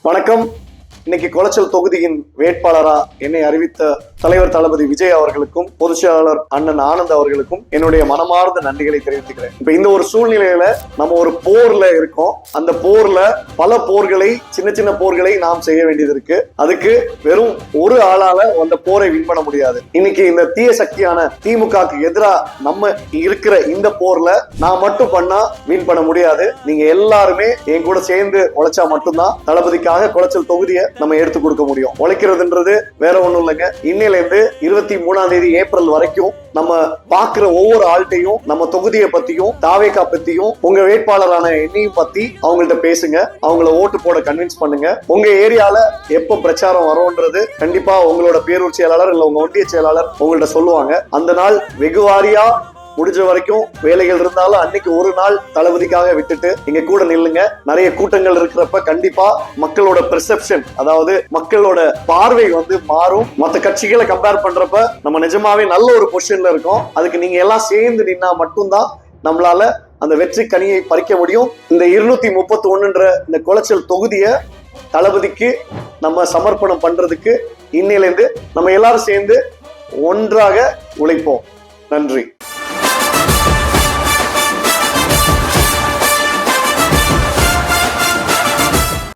வணக்கம். இன்னைக்கு குளச்சல் தொகுதியின் வேட்பாளரா என்னை அறிவித்த தலைவர் தளபதி விஜய் அவர்களுக்கும் பொதுச் செயலாளர் அண்ணன் ஆனந்த் அவர்களுக்கும் என்னுடைய மனமார்ந்த நன்றிகளை தெரிவித்துக்கிறேன். இப்ப இந்த ஒரு சூழ்நிலையில நம்ம ஒரு போர்ல இருக்கோம். அந்த போர்ல பல போர்களை, சின்ன சின்ன போர்களை நாம் செய்ய வேண்டியது இருக்கு. அதுக்கு வெறும் ஒரு ஆளால அந்த போரை வின் பண்ண முடியாது. இன்னைக்கு இந்த தீய சக்தியான திமுகக்கு எதிராக நம்ம இருக்கிற இந்த போர்ல நான் மட்டும் பண்ணா வின் பண்ண முடியாது. நீங்க எல்லாருமே என் கூட சேர்ந்து உழைச்சா மட்டும்தான் தளபதிக்காக குளச்சல் தொகுதியை நம்ம எடுத்து கொடுக்க முடியும். உழைக்கிறதுன்றது வேற ஒண்ணும் இல்லைங்க. இன்னையில இருந்து 23ஆம் தேதி ஏப்ரல் வரைக்கும் நம்ம பாக்குற ஒவ்வொரு ஆள்கிட்டையும் நம்ம தொகுதியை பத்தியும் தாவேகா பத்தியும் உங்க வேட்பாளரான என்னையும் பத்தி அவங்கள்ட்ட பேசுங்க. அவங்கள ஓட்டு போட கன்வின்ஸ் பண்ணுங்க. உங்க ஏரியால எப்ப பிரச்சாரம் வரும்ன்றது கண்டிப்பா உங்களோட பேரூர் செயலாளர் இல்ல உங்க ஒன்றிய செயலாளர் உங்கள்ட்ட சொல்லுவாங்க. அந்த நாள் வெகுவாரியா முடிஞ்ச வரைக்கும் வேலைகள் இருந்தாலும் அன்னைக்கு ஒரு நாள் தளபதிக்காக விட்டுட்டு இங்க கூட நில்லுங்க. நிறைய கூட்டங்கள் இருக்கிறப்ப கண்டிப்பா மக்களோட பெர்செப்ஷன், அதாவது மக்களோட பார்வை மாறும். மற்ற கட்சிகளை கம்பேர் பண்றப்ப நம்ம நிஜமாவே நல்ல ஒரு பொசிஷன்ல இருக்கோம். அதுக்கு நீங்க எல்லாம் சேர்ந்து நின்னா மட்டும்தான் நம்மளால அந்த வெற்றி கனியை பறிக்க முடியும். இந்த 231ன்ற இந்த குளச்சல் தொகுதியை தளபதிக்கு நம்ம சமர்ப்பணம் பண்றதுக்கு இன்னையில இருந்து நம்ம எல்லாரும் சேர்ந்து ஒன்றாக உழைப்போம். நன்றி.